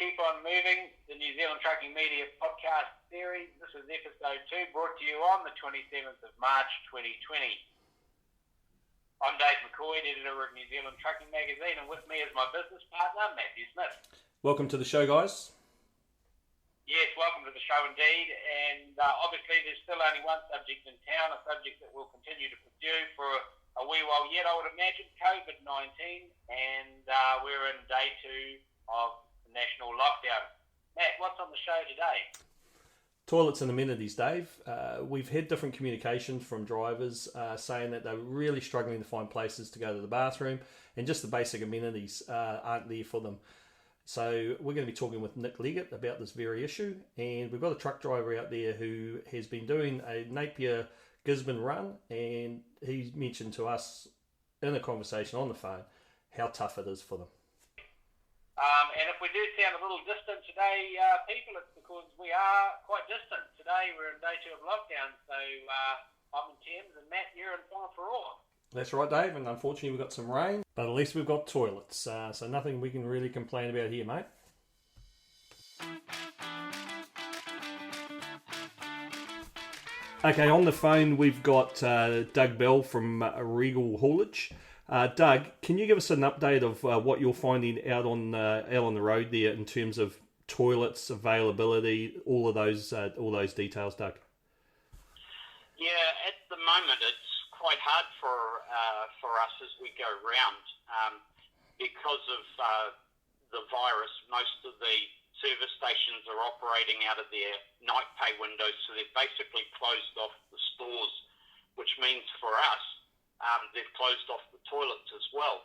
Keep On Moving, the New Zealand Trucking Media podcast series. This is Ep2, brought to you on the 27th of March 2020. I'm Dave McCoid, editor of New Zealand Trucking Magazine, and with me is my business partner, Matthew Smith. Welcome to the show, guys. Yes, welcome to the show indeed, and obviously there's still only one subject in town, a subject that we'll continue to pursue for a wee while yet, I would imagine, COVID-19, and we're in day 2 of the national lockdown. Matt, what's on the show today? Toilets and amenities, Dave. We've had different communications from drivers saying that they're really struggling to find places to go to the bathroom, and just the basic amenities aren't there for them. So we're going to be talking with Nicol Egan about this very issue, and we've got a truck driver out there who has been doing a Napier-Gisborne run, and he mentioned to us in a conversation on the phone how tough it is for them. And if we do sound a little distant today, people, it's because we are quite distant. Today we're in day 2 of lockdown, so I'm in Thames, and Matt, you're in Whangaparoa. That's right, Dave, and unfortunately we've got some rain, but at least we've got toilets, so nothing we can really complain about here, mate. Okay, on the phone we've got Doug Bell from Regal Haulage. Doug, can you give us an update of what you're finding out on the road there in terms of toilets, availability, all those details, Doug? Yeah, at the moment it's quite hard for us as we go round because of the virus. Most of the service stations are operating out of their night pay windows, so they've basically closed off the stores, which means for us they've closed off the toilets as well.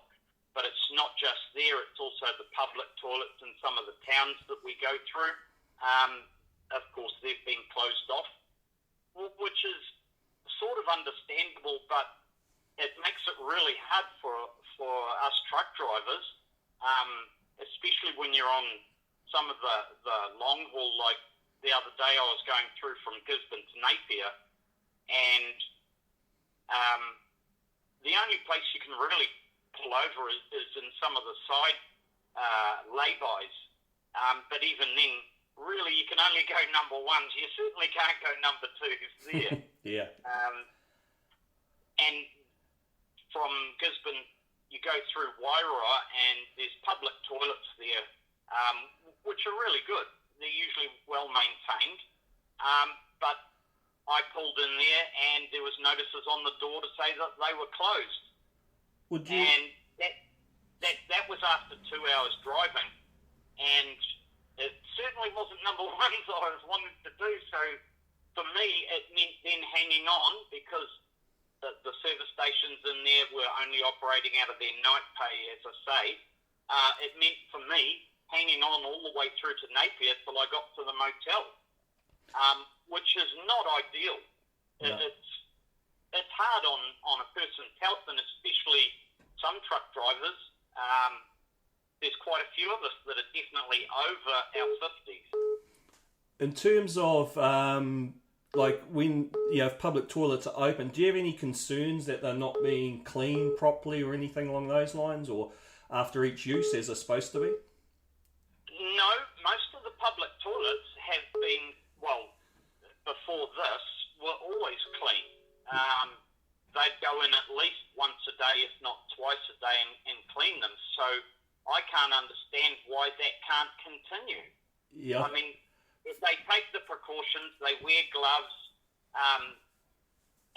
But it's not just there, it's also the public toilets in some of the towns that we go through. Of course, they've been closed off, which is sort of understandable, but it makes it really hard for us truck drivers, especially when you're on some of the long haul. Like the other day I was going through from Gisborne to Napier, and the only place you can really pull over is in some of the side lay-bys, but even then really you can only go number 1s. You certainly can't go number 2s there. Yeah. And from Gisborne, you go through Wairoa, and there's public toilets there, which are really good. They're usually well maintained. But I pulled in there, and there was notices on the door to say that they were closed. Would you? And that was after 2 hours driving, and it certainly wasn't number 1s I was wanting to do. So for me, it meant then hanging on, because the service stations in there were only operating out of their night pay, as I say. It meant for me hanging on all the way through to Napier till I got to the motel, which is not ideal. No. It's hard on a person's health, and especially some truck drivers. There's quite a few of us that are definitely over our 50s. In terms of like when public toilets are open, do you have any concerns that they're not being cleaned properly or anything along those lines, or after each use as they're supposed to be? No, most of the public toilets have been, well, before this, were always clean. They'd go in at least once a day, if not twice a day, and clean them. So I can't understand why that can't continue. Yeah. I mean, if they take the precautions, they wear gloves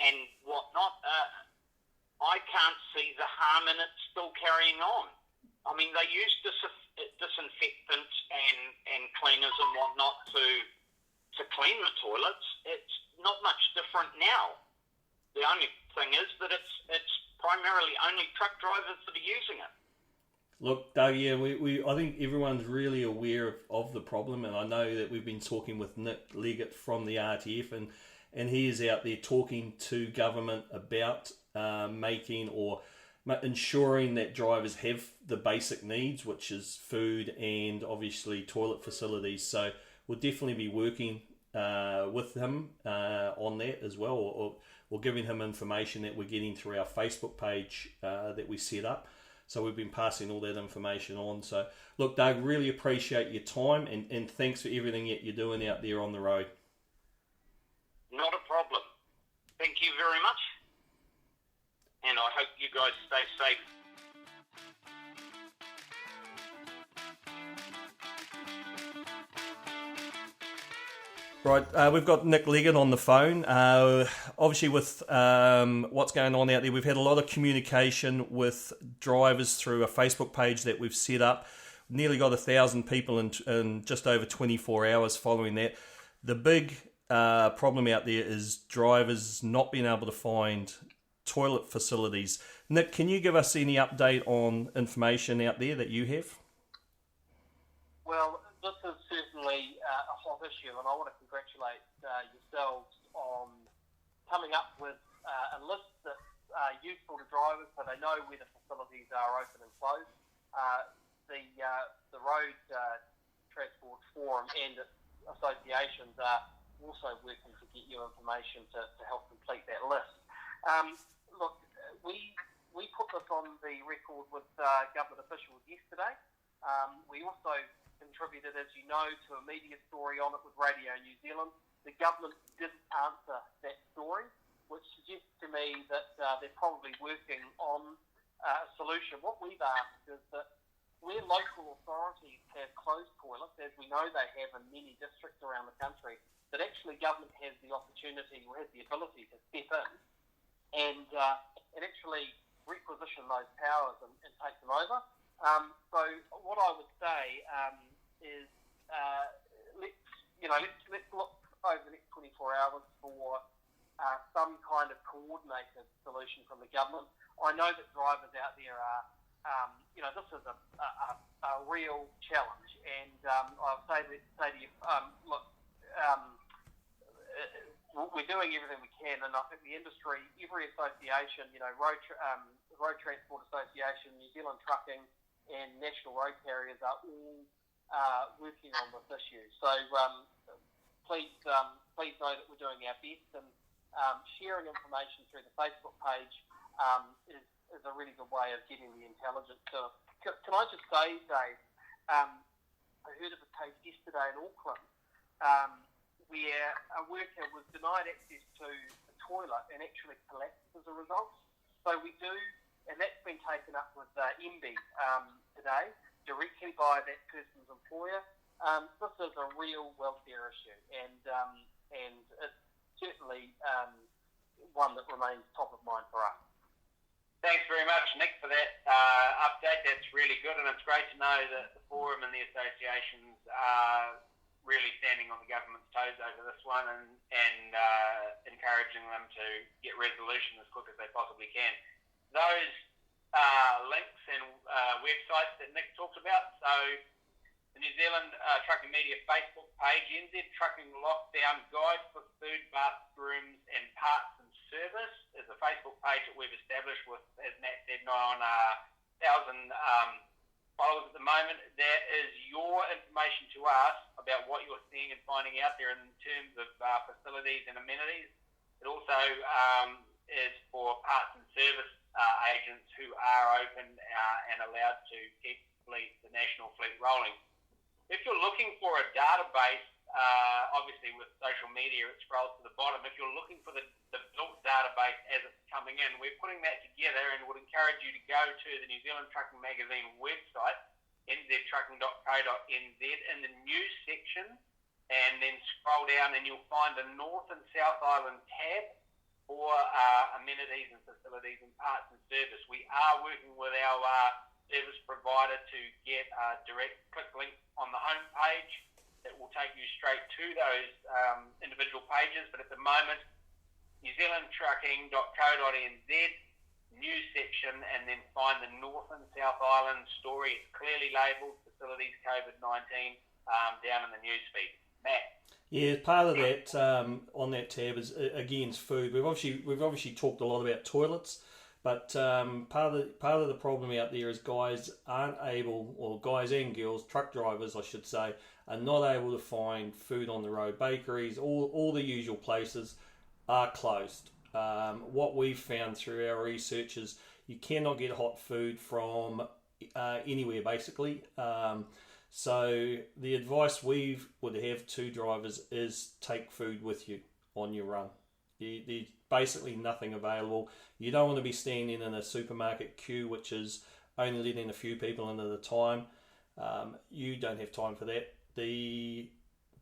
and whatnot, I can't see the harm in it still carrying on. I mean, they use disinfectants and cleaners and whatnot to clean the toilets. It's not much different now. The only thing is that it's primarily only truck drivers that are using it. Look, Doug, yeah, I think everyone's really aware of the problem, and I know that we've been talking with Nicol Egan from the RTF, and he is out there talking to government about making or ensuring that drivers have the basic needs, which is food and obviously toilet facilities. So we'll definitely be working with him on that as well, or giving him information that we're getting through our Facebook page that we set up. So we've been passing all that information on. So look, Doug, really appreciate your time and thanks for everything that you're doing out there on the road. Not a problem. Thank you very much. And I hope you guys stay safe. Right, we've got Nicol Egan on the phone. Obviously, with what's going on out there, we've had a lot of communication with drivers through a Facebook page that we've set up. Nearly got 1,000 people in just over 24 hours following that. The big problem out there is drivers not being able to find toilet facilities. Nick, can you give us any update on information out there that you have? Well, this is certainly a hot issue, and I want to congratulate yourselves on coming up with a list that's useful to drivers so they know where the facilities are open and closed. The Road Transport Forum and its associations are also working to get you information to help complete that list. Look, we put this on the record with government officials yesterday. We also contributed, as you know, to a media story on it with Radio New Zealand. The government didn't answer that story, which suggests to me that they're probably working on a solution. What we've asked is that where local authorities have closed toilets, as we know they have in many districts around the country, that actually government has the opportunity or has the ability to step in and actually requisition those powers and take them over. So what I would say is let's look over the next 24 hours for some kind of coordinated solution from the government. I know that drivers out there are, this is a real challenge, and I'll say to you, look, we're doing everything we can, and I think the industry, every association, Road Transport Association, New Zealand Trucking, and National Road Carriers are all working on this issue. So please know that we're doing our best, and sharing information through the Facebook page is a really good way of getting the intelligence to us. Can I just say, Dave, I heard of a case yesterday in Auckland where a worker was denied access to a toilet and actually collapsed as a result. So we do, and that's been taken up with MB today, directly by that person's employer. This is a real welfare issue, and it's certainly one that remains top of mind for us. Thanks very much, Nick, for that update. That's really good, and it's great to know that the forum and the associations are really standing on the government's toes over this one and encouraging them to get resolution as quick as they possibly can. Those links and websites that Nick talked about, so the New Zealand Trucking Media Facebook page, NZ Trucking Lockdown Guide for Food, Bathrooms and Parts and Service is a Facebook page that we've established with, as Matt said, nigh on 1,000 followers at the moment. That is your information to us about what you're seeing and finding out there in terms of facilities and amenities. It also is for parts and service agents who are open and allowed to keep the national fleet rolling. If you're looking for a database, obviously with social media it scrolls to the bottom. If you're looking for the built database as it's coming in, we're putting that together and would encourage you to go to the New Zealand Trucking Magazine website, nztrucking.co.nz, in the news section, and then scroll down and you'll find a North and South Island tab for amenities and facilities and parts and service. We are working with our service provider to get a direct click link on the home page that will take you straight to those individual pages. But at the moment, newzealandtrucking.co.nz, news section, and then find the North and South Island story. It's clearly labelled facilities COVID-19 down in the newsfeed. Matt? Yeah, part of that on that tab is again food. We've obviously talked a lot about toilets, but part of the problem out there is guys aren't able, or guys and girls, truck drivers I should say, are not able to find food on the road. Bakeries, all the usual places are closed. What we've found through our research is You cannot get hot food from anywhere, basically. So the advice we would have to drivers is take food with you on your run. There's basically nothing available. You don't want to be standing in a supermarket queue, which is only letting a few people in at a time. You don't have time for that. The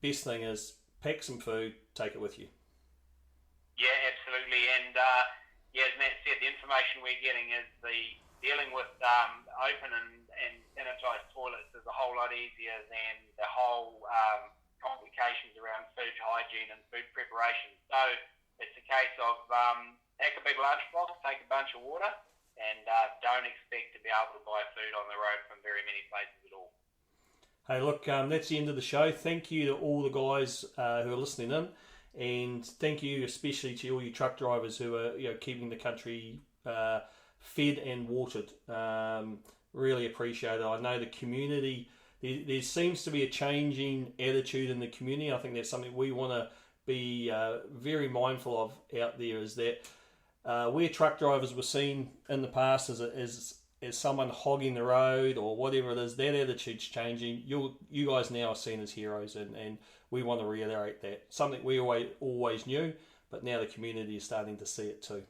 best thing is pack some food, take it with you. Yeah, absolutely. And as Matt said, the information we're getting is dealing with open and sanitised toilets is a whole lot easier than the whole complications around food hygiene and food preparation. So it's a case of pack a big lunchbox, take a bunch of water, and don't expect to be able to buy food on the road from very many places at all. Hey, look, that's the end of the show. Thank you to all the guys who are listening in, and thank you especially to all you truck drivers who are keeping the country fed and watered. Really appreciate it. I know the community, there seems to be a changing attitude in the community. I think that's something we want to be very mindful of out there, is that where truck drivers were seen in the past as someone hogging the road or whatever it is, that attitude's changing. You guys now are seen as heroes, and we want to reiterate that. Something we always knew, but now the community is starting to see it too.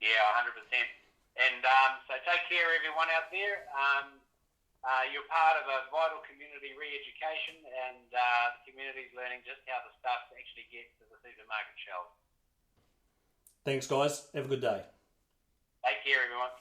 Yeah, 100%. And so take care, everyone out there. You're part of a vital community re-education, and the community's learning just how the stuff actually gets to the supermarket shelves. Thanks, guys. Have a good day. Take care, everyone.